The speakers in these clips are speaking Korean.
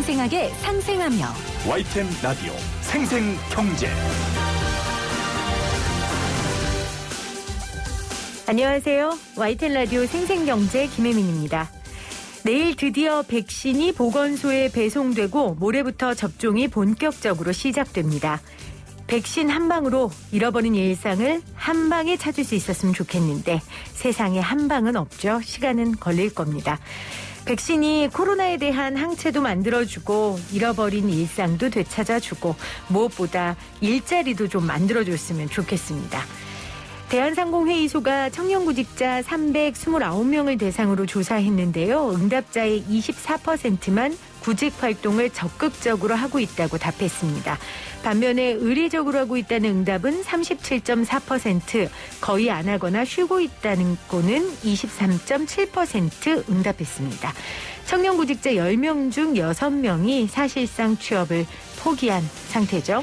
생생하게 상생하며 YTN 라디오 생생경제. 안녕하세요. YTN 라디오 생생경제 김혜민입니다. 내일 드디어 백신이 보건소에 배송되고 모레부터 접종이 본격적으로 시작됩니다. 백신 한 방으로 잃어버린 일상을 한 방에 찾을 수 있었으면 좋겠는데 세상에 한 방은 없죠. 시간은 걸릴 겁니다. 백신이 코로나에 대한 항체도 만들어주고 잃어버린 일상도 되찾아주고 무엇보다 일자리도 좀 만들어줬으면 좋겠습니다. 대한상공회의소가 청년구직자 329명을 대상으로 조사했는데요. 응답자의 24%만 구직 활동을 적극적으로 하고 있다고 답했습니다. 반면에 의례적으로 하고 있다는 응답은 37.4%, 거의 안 하거나 쉬고 있다는 거는 23.7% 응답했습니다. 청년구직자 10명 중 6명이 사실상 취업을 포기한 상태죠.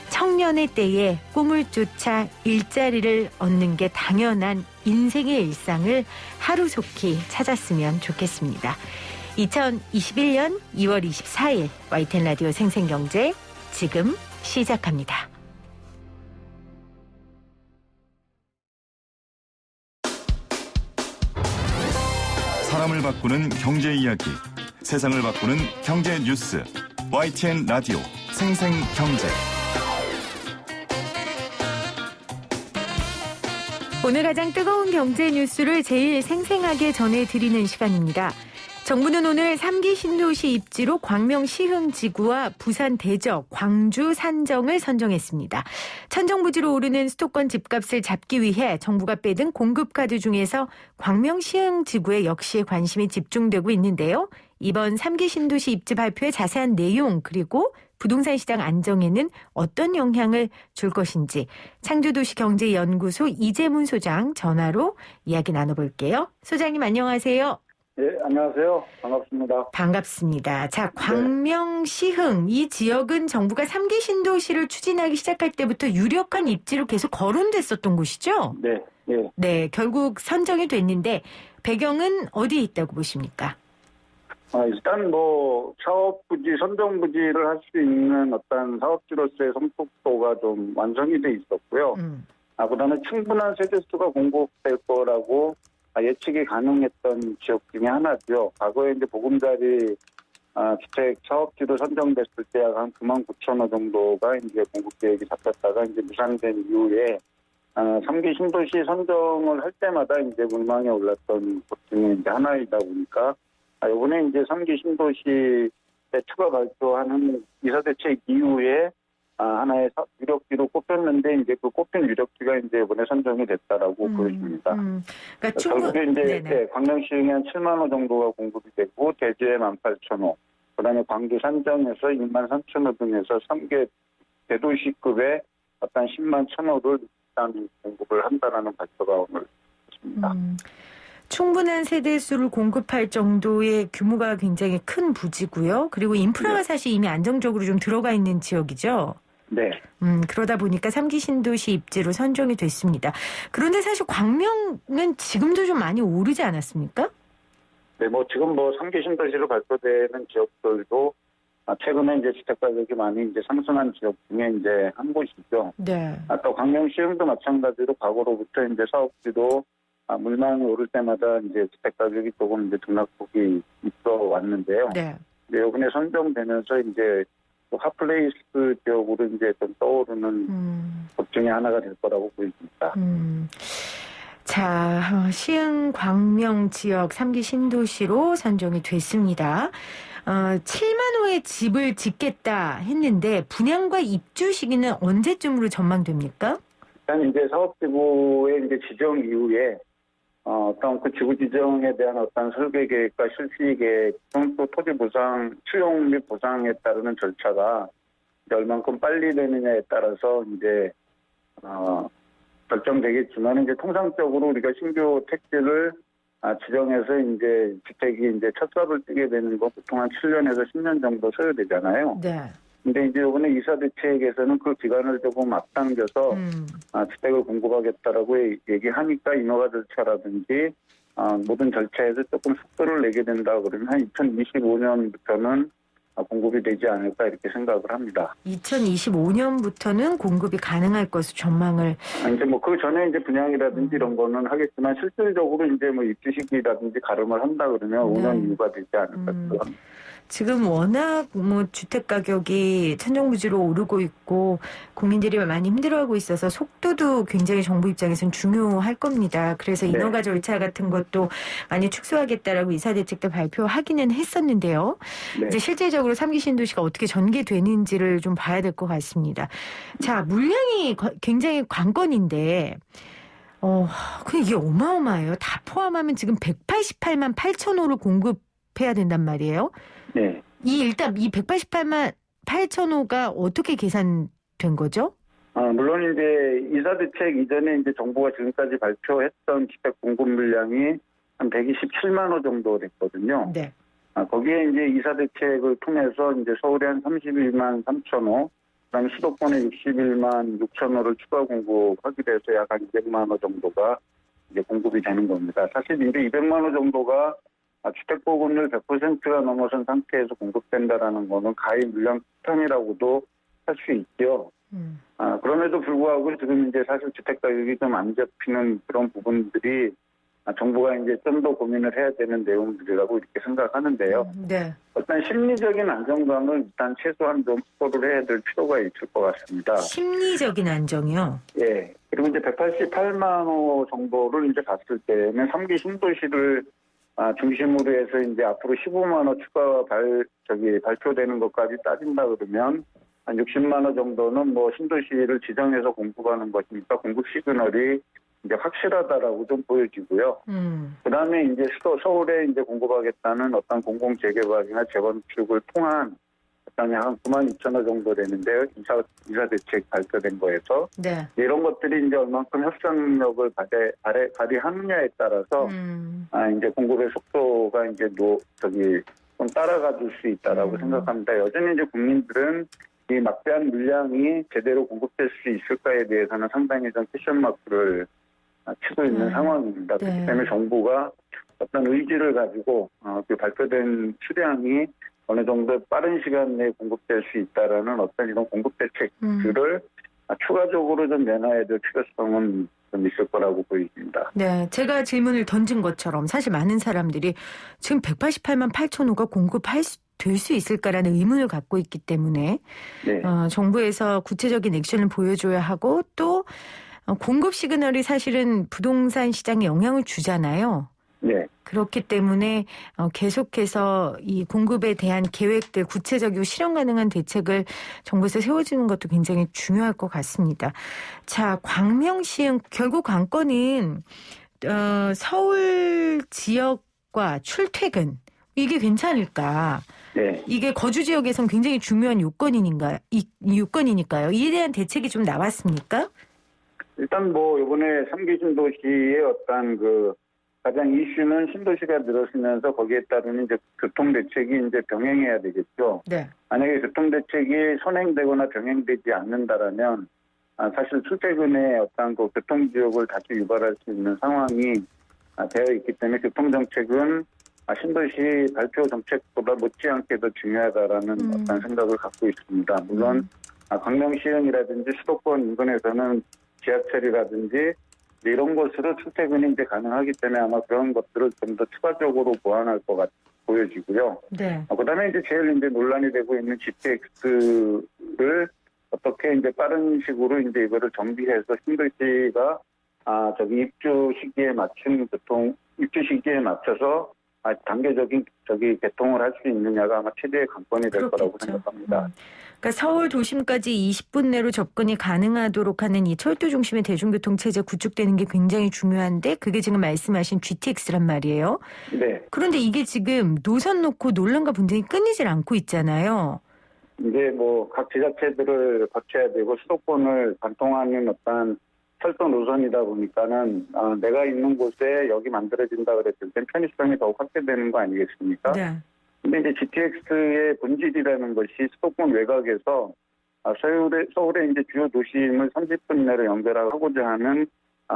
청년의 때에 꿈을 쫓아 일자리를 얻는 게 당연한 인생의 일상을 하루속히 찾았으면 좋겠습니다. 2021년 2월 24일 YTN 라디오 생생경제 지금 시작합니다. 사람을 바꾸는 경제 이야기, 세상을 바꾸는 경제 뉴스. YTN 라디오 생생경제. 오늘 가장 뜨거운 경제 뉴스를 제일 생생하게 전해드리는 시간입니다. 정부는 오늘 3기 신도시 입지로 광명 시흥지구와 부산 대적, 광주 산정을 선정했습니다. 천정부지로 오르는 수도권 집값을 잡기 위해 정부가 빼든 공급카드 중에서 광명 시흥지구에 역시 관심이 집중되고 있는데요. 이번 3기 신도시 입지 발표의 자세한 내용 그리고 부동산 시장 안정에는 어떤 영향을 줄 것인지 창조도시경제연구소 이재문 소장 전화로 이야기 나눠볼게요. 소장님 안녕하세요. 네, 안녕하세요. 반갑습니다. 반갑습니다. 자, 광명 시흥 이 지역은 정부가 3기 신도시를 추진하기 시작할 때부터 유력한 입지로 계속 거론됐었던 곳이죠? 네, 네. 네, 결국 선정이 됐는데 배경은 어디에 있다고 보십니까? 일단 사업부지, 선정부지를 할 수 있는 어떤 사업지로서의 성숙도가 좀 완성이 돼 있었고요. 그다음에 충분한 세대수가 공급될 거라고 예측이 가능했던 지역 중에 하나죠. 과거에 이제 보금자리 주택 사업지로 선정됐을 때 약 한 99,000호 정도가 이제 공급 계획이 잡혔다가 이제 무산된 이후에 3기 신도시 선정을 할 때마다 이제 물망에 올랐던 것 중에 이제 하나이다 보니까 이번에 이제 3기 신도시에 추가 발표하는 이사대책 이후에 하나의 유력지로 꼽혔는데 이제 그 꼽힌 유력지가 이제 이번에 선정이 됐다라고 보여집니다. 그러니까 결국에 이제 광명시흥에 한 7만 호 정도가 공급이 되고 대구에 18,000호, 그다음에 광주 산정에서 23,000호 등에서 3개 대도시급의 어떤 10만 1,000호를 일단 공급을 한다라는 발표가 오늘 있습니다. 충분한 세대수를 공급할 정도의 규모가 굉장히 큰 부지고요. 그리고 인프라가 사실 이미 안정적으로 좀 들어가 있는 지역이죠. 네. 그러다 보니까 3기 신도시 입지로 선정이 됐습니다. 그런데 사실 광명은 지금도 좀 많이 오르지 않았습니까? 네, 지금 3기 신도시로 발표되는 지역들도 최근에 이제 주택 가격이 많이 이제 상승한 지역 중에 이제 한 곳이죠. 네. 또 광명 시흥도 마찬가지로 과거로부터 이제 사업지도 물망이 오를 때마다 이제 주택 가격이 조금 이제 등락폭이 있어 왔는데요. 네. 이번에 선정되면서 이제 핫플레이스 지역으로 이제 좀 떠오르는 것 중에 하나가 될 거라고 보입니다. 자, 시흥 광명 지역 3기 신도시로 선정이 됐습니다. 7만 호의 집을 짓겠다 했는데 분양과 입주 시기는 언제쯤으로 전망됩니까? 일단 이제 사업지구의 이제 지정 이후에 어떤 그 지구 지정에 대한 어떤 설계 계획과 실시 계획, 또 토지 보상, 수용 및 보상에 따르는 절차가 얼만큼 빨리 되느냐에 따라서 이제 결정되겠지만 이제 통상적으로 우리가 신규 택지를 지정해서 이제 주택이 이제 첫 삽을 뛰게 되는 거 보통 한 7년에서 10년 정도 소요되잖아요. 네. 근데 이제 이번에 이사대책에서는 그 기간을 조금 앞당겨서 주택을 공급하겠다라고 얘기하니까 인허가 절차라든지 모든 절차에서 조금 속도를 내게 된다 그러면 한 2025년부터는 공급이 되지 않을까 이렇게 생각을 합니다. 2025년부터는 공급이 가능할 것으로 전망을. 이제 뭐 그 전에 이제 분양이라든지 이런 거는 하겠지만 실질적으로 이제 뭐 입주 시기라든지 가름을 한다 그러면 네. 5년 이후가 되지 않을까 싶습니다. 지금 워낙 뭐 주택 가격이 천정부지로 오르고 있고 국민들이 많이 힘들어하고 있어서 속도도 굉장히 정부 입장에서는 중요할 겁니다. 그래서 네. 인허가 절차 같은 것도 많이 축소하겠다라고 이사대책도 발표하기는 했었는데요. 네. 이제 실질적으로 3기 신도시가 어떻게 전개되는지를 좀 봐야 될 것 같습니다. 자, 물량이 굉장히 관건인데 그 이게 어마어마해요. 다 포함하면 지금 188만 8천 호를 공급해야 된단 말이에요. 네. 일단 이 188만 8천 호가 어떻게 계산된 거죠? 물론 이제 이사대책 이전에 이제 정부가 지금까지 발표했던 주택 공급 물량이 한 127만 호 정도 됐거든요. 네. 거기에 이제 이사대책을 통해서 이제 서울에 한 31만 3천 호, 그다음에 수도권에 61만 6천 호를 추가 공급하게 돼서 약 한 200만 호 정도가 이제 공급이 되는 겁니다. 사실 이제 200만 호 정도가 주택 보급률 100%가 넘어선 상태에서 공급된다라는 거는 가히 물량 폭탄이라고도 할 수 있죠. 그럼에도 불구하고 지금 이제 사실 주택 가격이 좀 안 잡히는 그런 부분들이 정부가 이제 좀 더 고민을 해야 되는 내용들이라고 이렇게 생각하는데요. 네. 어떤 심리적인 안정감을 일단 최소한 좀 확보를 해야 될 필요가 있을 것 같습니다. 심리적인 안정이요? 예. 그리고 이제 188만 호 정도를 이제 봤을 때는 3기 신도시를 중심으로 해서 이제 앞으로 15만 호 추가 발표되는 것까지 따진다 그러면 한 60만 호 정도는 뭐 신도시를 지정해서 공급하는 것이니까 공급 시그널이 이제 확실하다라고 좀 보여지고요. 그다음에 이제 서울에 이제 공급하겠다는 어떤 공공 재개발이나 재건축을 통한 한 9만 2천 호 정도 되는데요. 이사 대책 발표된 거에서 네. 이런 것들이 이제 얼만큼 협상력을 발휘하느냐에 따라서 이제 공급의 속도가 이제 좀 따라가 줄 수 있다라고 생각합니다. 여전히 이제 국민들은 이 막대한 물량이 제대로 공급될 수 있을까에 대해서는 상당히 좀 퀘션 마크를 치고 있는 상황입니다. 그렇기 때문에 정부가 어떤 의지를 가지고 그 발표된 수량이 어느 정도 빠른 시간 내에 공급될 수 있다라는 어떤 이런 공급 대책들을 추가적으로 좀 내놔야 될 필요성은 좀 있을 거라고 보입니다. 네, 제가 질문을 던진 것처럼 사실 많은 사람들이 지금 188만 8천 호가 될 수 있을까라는 의문을 갖고 있기 때문에 네. 정부에서 구체적인 액션을 보여줘야 하고 또 공급 시그널이 사실은 부동산 시장에 영향을 주잖아요. 네. 그렇기 때문에 계속해서 이 공급에 대한 계획들 구체적이고 실현 가능한 대책을 정부에서 세워주는 것도 굉장히 중요할 것 같습니다. 자, 광명시흥 결국 관건은 서울 지역과 출퇴근 이게 괜찮을까? 네. 이게 거주 지역에선 굉장히 중요한 요건이니까요. 이에 대한 대책이 좀 나왔습니까? 일단 뭐 이번에 3기 신도시의 어떤 가장 이슈는 신도시가 늘어서면서 거기에 따르는 이제 교통 대책이 이제 병행해야 되겠죠. 네. 만약에 교통 대책이 선행되거나 병행되지 않는다라면 사실 출퇴근의 어떤 교통 지역을 다시 유발할 수 있는 상황이 되어 있기 때문에 교통 정책은 신도시 발표 정책보다 못지않게 더 중요하다라는 어떤 생각을 갖고 있습니다. 물론 광명시흥이라든지 수도권 인근에서는 지하철이라든지 이런 것으로 출퇴근이 이제 가능하기 때문에 아마 그런 것들을 좀 더 추가적으로 보완할 것 보여지고요. 네. 그다음에 이제 제일 이제 논란이 되고 있는 GTX를 어떻게 이제 빠른 식으로 이제 이거를 정비해서 신도시가 입주 시기에 맞춰서 단계적인 개통을 할 수 있느냐가 아마 최대의 관건이 될 거라고 생각합니다. 그러니까 서울 도심까지 20분 내로 접근이 가능하도록 하는 이 철도 중심의 대중교통 체제 구축되는 게 굉장히 중요한데 그게 지금 말씀하신 GTX란 말이에요. 네. 그런데 이게 지금 노선 놓고 논란과 분쟁이 끊이질 않고 있잖아요. 이제 뭐 각 지자체들을 거쳐야 되고 수도권을 관통하는 어떤 철도 노선이다 보니까는 내가 있는 곳에 여기 만들어진다 그랬을 땐 편의성이 더욱 확대되는 거 아니겠습니까? 네. 근데 이제 GTX의 본질이라는 것이 수도권 외곽에서 서울의 이제 주요 도심을 30분 내로 연결하고자 하는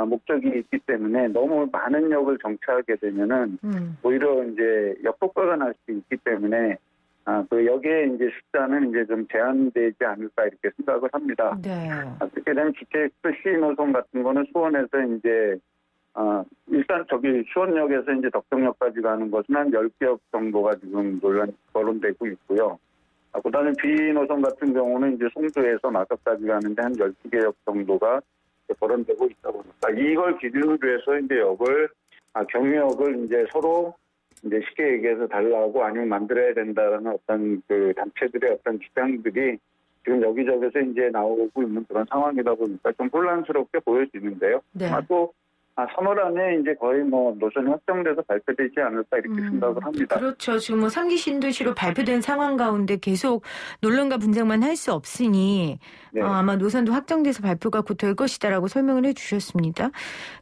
목적이 있기 때문에 너무 많은 역을 정차하게 되면은 오히려 이제 역효과가 날 수 있기 때문에 그 여기에 이제 숫자는 이제 좀 제한되지 않을까 이렇게 생각을 합니다. 네. 그렇게 되면 GTX C 노선 같은 거는 수원에서 이제 일단 저기 수원역에서 이제 덕정역까지 가는 것은 한 10개역 정도가 지금 거론되고 있고요. 그다음에 B 노선 같은 경우는 이제 송도에서 마석까지 가는데 한 12개역 정도가 거론되고 있다 보니까 이걸 기준으로 해서 이제 경유역을 이제 서로 이제 쉽게 얘기해서 달라고 아니면 만들어야 된다라는 어떤 그 단체들의 어떤 주장들이 지금 여기저기서 이제 나오고 있는 그런 상황이다 보니까 좀 혼란스럽게 보여지는데요. 네. 또 3월 안에 이제 거의 뭐 노선이 확정돼서 발표되지 않을까 이렇게 생각을 합니다. 그렇죠. 지금 뭐 3기 신도시로 발표된 상황 가운데 계속 논란과 분쟁만 할 수 없으니 네. 아마 노선도 확정돼서 발표가 곧 될 것이다라고 설명을 해주셨습니다.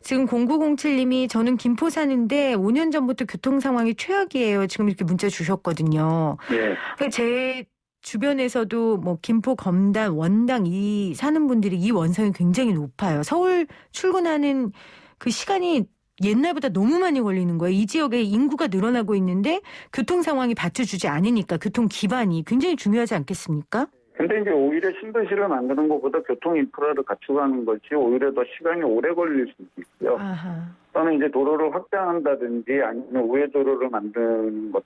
지금 0907님이 저는 김포 사는데 5년 전부터 교통 상황이 최악이에요. 지금 이렇게 문자 주셨거든요. 네. 제 주변에서도 뭐 김포, 검단, 원당 이 사는 분들이 이 원성이 굉장히 높아요. 서울 출근하는 그 시간이 옛날보다 너무 많이 걸리는 거예요. 이 지역에 인구가 늘어나고 있는데 교통 상황이 받쳐주지 않으니까 교통 기반이 굉장히 중요하지 않겠습니까? 근데 이제 오히려 신도시를 만드는 것보다 교통 인프라를 갖추가는 것이 오히려 더 시간이 오래 걸릴 수도 있고요. 아하. 또는 이제 도로를 확장한다든지 아니면 우회도로를 만드는 것이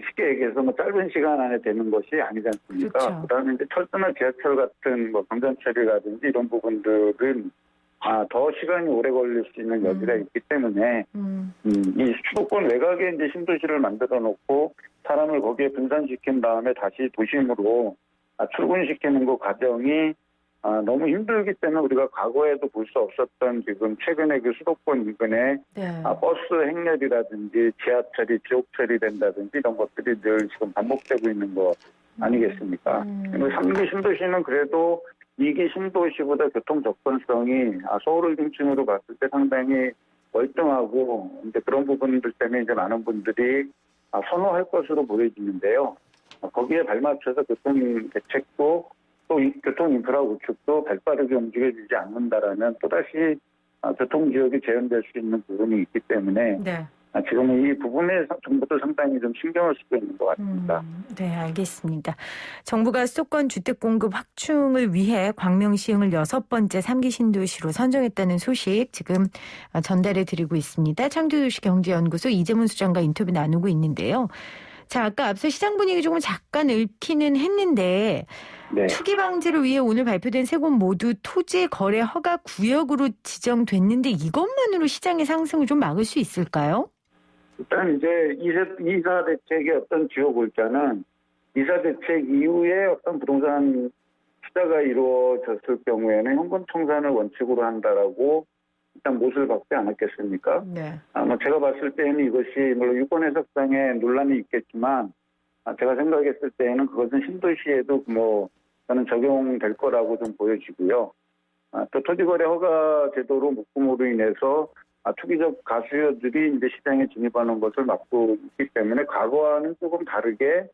쉽게 얘기해서 짧은 시간 안에 되는 것이 아니지 않습니까? 그렇죠. 그다음에 이제 철도나 지하철 같은 강전철이라든지 이런 부분들은 더 시간이 오래 걸릴 수 있는 여지가 있기 때문에 이 수도권 외곽에 이제 신도시를 만들어 놓고 사람을 거기에 분산시킨 다음에 다시 도심으로 출근시키는 그 과정이 너무 힘들기 때문에 우리가 과거에도 볼 수 없었던 지금 최근에 그 수도권 인근에 네. 버스 행렬이라든지 지하철이 지옥철이 된다든지 이런 것들이 늘 지금 반복되고 있는 거 아니겠습니까? 3기 신도시는 그래도 2기 신도시보다 교통 접근성이 서울을 중심으로 봤을 때 상당히 월등하고 이제 그런 부분들 때문에 이제 많은 분들이 선호할 것으로 보여지는데요. 거기에 발맞춰서 교통 대책도 또 이 교통 인프라 구축도 발빠르게 움직여지지 않는다라는 또다시 교통지역이 재현될 수 있는 부분이 있기 때문에 네. 지금은 이 부분에 정부도 상당히 좀 신경을 쓰고 있는 것 같습니다. 네, 알겠습니다. 정부가 수도권 주택 공급 확충을 위해 광명시흥을 6번째 3기 신도시로 선정했다는 소식 지금 전달해 드리고 있습니다. 창조도시경제연구소 이재문 수장과 인터뷰 나누고 있는데요. 자, 아까 앞서 시장 분위기 조금 잠깐 읊기는 했는데 네. 투기 방지를 위해 오늘 발표된 세 곳 모두 토지 거래 허가 구역으로 지정됐는데 이것만으로 시장의 상승을 좀 막을 수 있을까요? 일단 이제 이사 대책의 어떤 주요 골자는 이사 대책 이후에 어떤 부동산 투자가 이루어졌을 경우에는 현금 청산을 원칙으로 한다라고 일단 못을 박지 않았겠습니까? 네. 제가 봤을 때는 이것이 물론 유권 해석상의 논란이 있겠지만 제가 생각했을 때는 그것은 신도시에도 저는 적용될 거라고 좀 보여지고요. 또 토지거래 허가 제도로 묶음으로 인해서 투기적 가수요들이 이제 시장에 진입하는 것을 막고 있기 때문에 과거와는 조금 다르게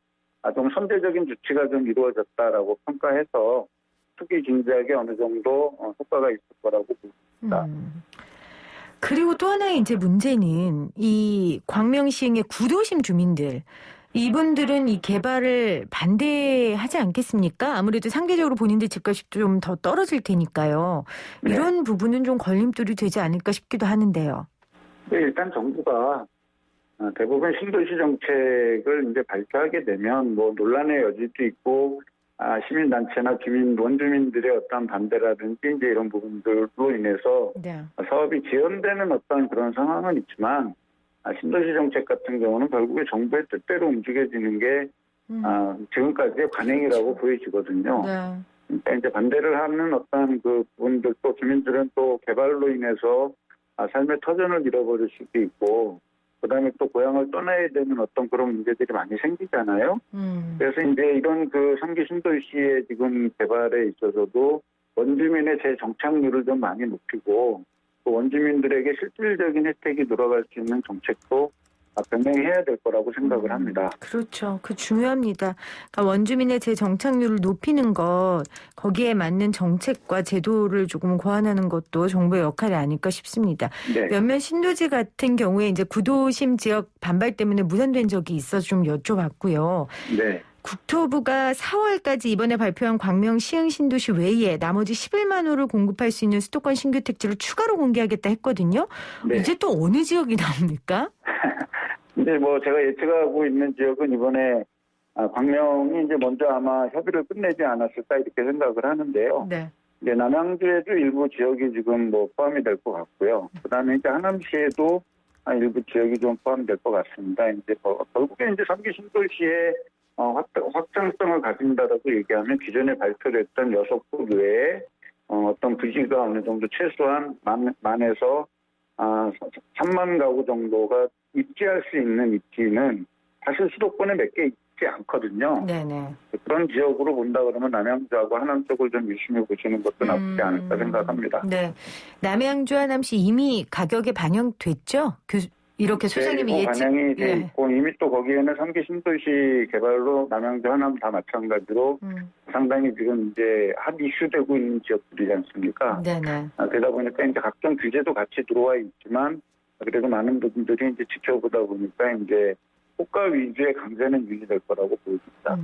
좀 선제적인 조치가 좀 이루어졌다라고 평가해서 투기 진작에 어느 정도 효과가 있을 거라고 봅니다. 그리고 또 하나의 이제 문제는 이 광명시흥의 구도심 주민들 이분들은 이 개발을 반대하지 않겠습니까? 아무래도 상대적으로 본인들 집값이 좀 더 떨어질 테니까요. 네. 이런 부분은 좀 걸림돌이 되지 않을까 싶기도 하는데요. 네, 일단 정부가 대부분 신도시 정책을 이제 발표하게 되면 논란의 여지도 있고 시민단체나 원주민들의 어떤 반대라든지 이제 이런 부분들로 인해서 네. 사업이 지연되는 어떤 그런 상황은 있지만 신도시 정책 같은 경우는 결국에 정부의 뜻대로 움직여지는 게 지금까지의 관행이라고 보여지거든요. 네. 그러니까 이제 반대를 하는 어떤 그 부분들 또 주민들은 또 개발로 인해서 삶의 터전을 잃어버릴 수도 있고 그다음에 또 고향을 떠나야 되는 어떤 그런 문제들이 많이 생기잖아요. 그래서 이제 이런 그 3기 신도시의 지금 개발에 있어서도 원주민의 재정착률을 좀 많이 높이고 또 원주민들에게 실질적인 혜택이 돌아갈 수 있는 정책도 변경해야 될 거라고 생각을 합니다. 그렇죠. 그 중요합니다. 그러니까 원주민의 재정착률을 높이는 것, 거기에 맞는 정책과 제도를 조금 고안하는 것도 정부의 역할이 아닐까 싶습니다. 네. 몇몇 신도시 같은 경우에 이제 구도심 지역 반발 때문에 무산된 적이 있어서 좀 여쭤봤고요. 네. 국토부가 4월까지 이번에 발표한 광명 시흥 신도시 외에 나머지 11만 호를 공급할 수 있는 수도권 신규 택지를 추가로 공개하겠다 했거든요. 네. 이제 또 어느 지역이 나옵니까? 근데 뭐 제가 예측하고 있는 지역은 이번에 광명이 이제 먼저 아마 협의를 끝내지 않았을까 이렇게 생각을 하는데요. 네. 이제 남양주에도 일부 지역이 지금 뭐 포함이 될 것 같고요. 그다음에 이제 하남시에도 일부 지역이 좀 포함될 것 같습니다. 이제 결국에 이제 3기 신도시의 확장성을 가진다라고 얘기하면 기존에 발표됐던 6곳 외에 어떤 부지가 어느 정도 최소한 만에서 3만 가구 정도가 입지할 수 있는 입지는 사실 수도권에 몇 개 있지 않거든요. 네네. 그런 지역으로 본다 그러면 남양주하고 하남 쪽을 좀 유심히 보시는 것도 나쁘지 않을까 생각합니다. 네. 남양주 하남시 이미 가격에 반영됐죠? 이렇게 소장님이 네, 예측. 반영이 돼 있고 이미 또 거기에는 3기 신도시 개발로 남양주 하남 다 마찬가지로 상당히 지금 이제 핫 이슈되고 있는 지역들이지 않습니까? 네네. 그러다 보니까 이제 각종 규제도 같이 들어와 있지만 그래도 많은 분들이 이제 지켜보다 보니까 이제 호가 위주의 강세는 유지될 거라고 보입니다.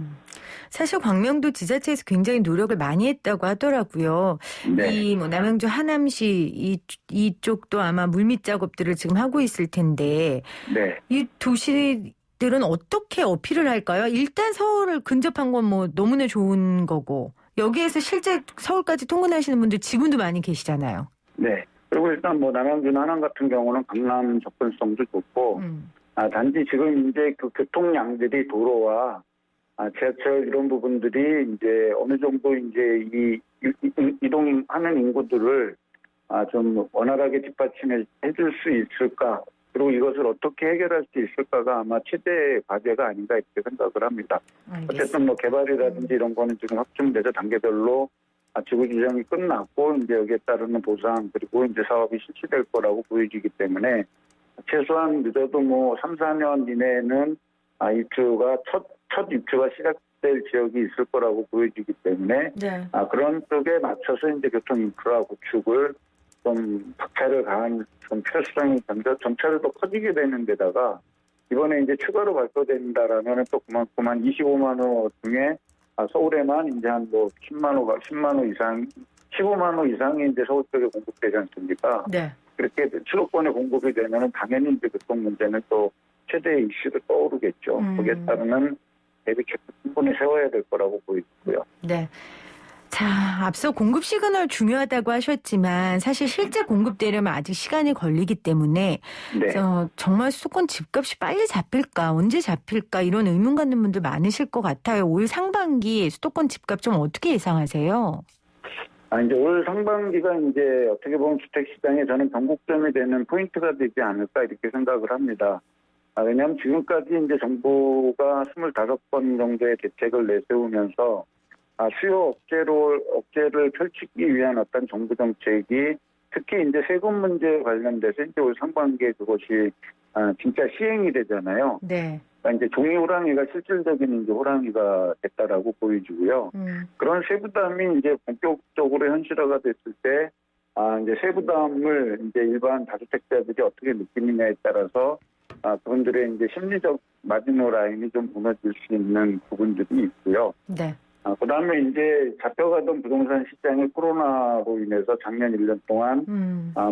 사실 광명도 지자체에서 굉장히 노력을 많이 했다고 하더라고요. 네. 이 뭐 남양주 하남시 이쪽도 아마 물밑 작업들을 지금 하고 있을 텐데 네. 이 도시들은 어떻게 어필을 할까요? 일단 서울을 근접한 건 뭐 너무나 좋은 거고 여기에서 실제 서울까지 통근하시는 분들 지금도 많이 계시잖아요. 네. 그리고 일단 뭐 남양주나 하남 같은 경우는 강남 접근성도 좋고 단지 지금 이제 그 교통량들이 도로와 지하철 이런 부분들이 이제 어느 정도 이제 이 이동하는 인구들을 좀 원활하게 뒷받침해 줄 수 있을까? 그리고 이것을 어떻게 해결할 수 있을까가 아마 최대 과제가 아닌가 이렇게 생각을 합니다. 알겠습니다. 어쨌든 뭐 개발이라든지 이런 거는 지금 확정돼서 단계별로 지구 지정이 끝났고 이제 여기에 따르는 보상 그리고 이제 사업이 실시될 거라고 보여지기 때문에 최소한 늦어도 뭐 3, 4년 이내에는 입주가 첫 입주가 시작될 지역이 있을 거라고 보여지기 때문에 네. 그런 쪽에 맞춰서 이제 교통 인프라 구축을 좀 박차를 가한 좀 필요성이 점차를 더 커지게 되는 데다가 이번에 이제 추가로 발표된다라면 또 그만큼 한 25만 호 중에 서울에만 이제 한 뭐 10만 호 이상, 15만 호 이상이 이제 서울 쪽에 공급되지 않습니까? 네. 그렇게 수도권에 공급이 되면 당연히 이제 교통 문제는 또 최대의 이슈로 떠오르겠죠. 거기에 따르는 대비책도 충분히 세워야 될 거라고 보이고요. 네. 자, 앞서 공급 시그널 중요하다고 하셨지만 사실 실제 공급되려면 아직 시간이 걸리기 때문에 네. 정말 수도권 집값이 빨리 잡힐까 언제 잡힐까 이런 의문 갖는 분들 많으실 것 같아요. 올 상반기 수도권 집값 좀 어떻게 예상하세요? 이제 올 상반기가 이제 어떻게 보면 주택시장에 저는 변곡점이 되는 포인트가 되지 않을까 이렇게 생각을 합니다. 왜냐하면 지금까지 이제 정부가 25번 정도의 대책을 내세우면서 수요 억제를 펼치기 위한 어떤 정부 정책이 특히 이제 세금 문제에 관련돼서 이제 올 상반기에 그것이 진짜 시행이 되잖아요. 네. 그러니까 이제 종이 호랑이가 실질적인 이제 호랑이가 됐다라고 보여지고요. 그런 세부담이 이제 본격적으로 현실화가 됐을 때, 이제 세부담을 이제 일반 다주택자들이 어떻게 느끼느냐에 따라서 그분들의 이제 심리적 마지노 라인이 좀 무너질 수 있는 부분들이 있고요. 네. 그다음에 이제 잡혀가던 부동산 시장이 코로나로 인해서 작년 1년 동안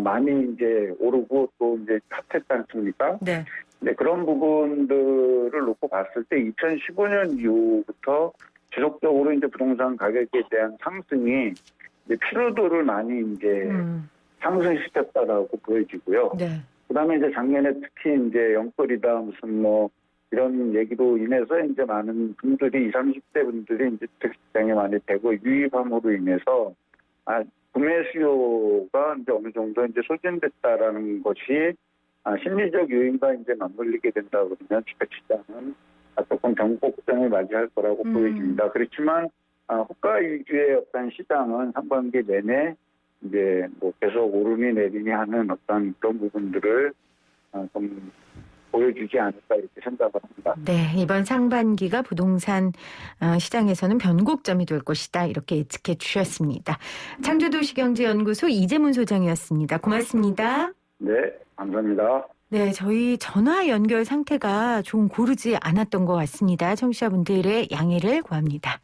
많이 이제 오르고 또 이제 핫했지 않습니까? 네. 네, 그런 부분들을 놓고 봤을 때 2015년 이후부터 지속적으로 이제 부동산 가격에 대한 상승이 이제 피로도를 많이 이제 상승시켰다라고 보여지고요. 네. 그다음에 이제 작년에 특히 이제 영끌이다 무슨 뭐 이런 얘기로 인해서 이제 많은 분들이 20, 30대 분들이 이제 주택시장에 많이 되고 유입함으로 인해서 구매 수요가 이제 어느 정도 이제 소진됐다라는 것이 심리적 요인과 이제 맞물리게 된다 그러면 주택시장은 조금 변곡점을 맞이할 거라고 보여집니다. 그렇지만 호가 위주의 어떤 시장은 상반기 내내 이제 뭐 계속 오르니 내리니 하는 어떤 그런 부분들을 좀 보여주지 않을까 이렇게 생각을 합니다. 네, 이번 상반기가 부동산 시장에서는 변곡점이 될 것이다 이렇게 예측해 주셨습니다. 창조도시경제연구소 이재문 소장이었습니다. 고맙습니다. 네, 감사합니다. 네, 저희 전화 연결 상태가 좀 고르지 않았던 것 같습니다. 청취자분들의 양해를 구합니다.